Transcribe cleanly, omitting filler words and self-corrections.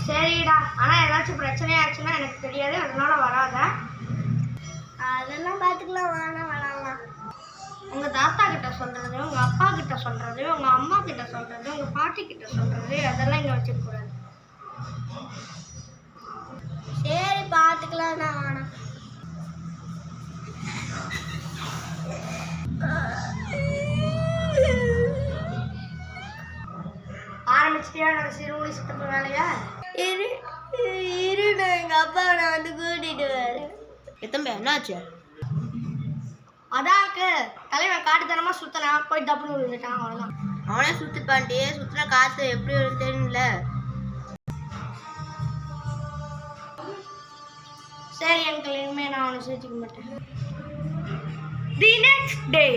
சரிடா, ஆனால் ஏதாச்சும் பிரச்சனையாச்சுன்னா எனக்கு தெரியாது, அதனால வராத. அதெல்லாம் பார்த்துக்கலாம், வேணாம். உங்கள் தாத்தா கிட்ட சொல்கிறது, உங்கள் அப்பா கிட்ட சொல்கிறது, உங்கள் அம்மா கிட்ட சொல்கிறது, உங்கள் பாட்டி கிட்ட சொல்கிறது, அதெல்லாம் இங்கே வச்சுக்கூடாது. சரி பார்த்துக்கலாம், வேணாம். ஆரம்பிச்சிட்டியா என்னோட சிறுமொழி சித்தப்ப வேலையா? இருடா, எங்கள் அப்பாவை நான் வந்து கூட்டிகிட்டு வரேன். தம்பி என்னாச்சு? அதாக்கு தலைவன் காட்டுத்தனமாக சுற்றினான், போய் டப்புன்னு விழுந்துட்டான், அவ்வளோதான். அவனே சுற்றிப்பான்டி, சுற்றின காற்று எப்படி வரும்னு தெரியும்ல. சரி அங்கிள், இனிமேல் நான் அவனை சேர்த்துக்க மாட்டேன். The next day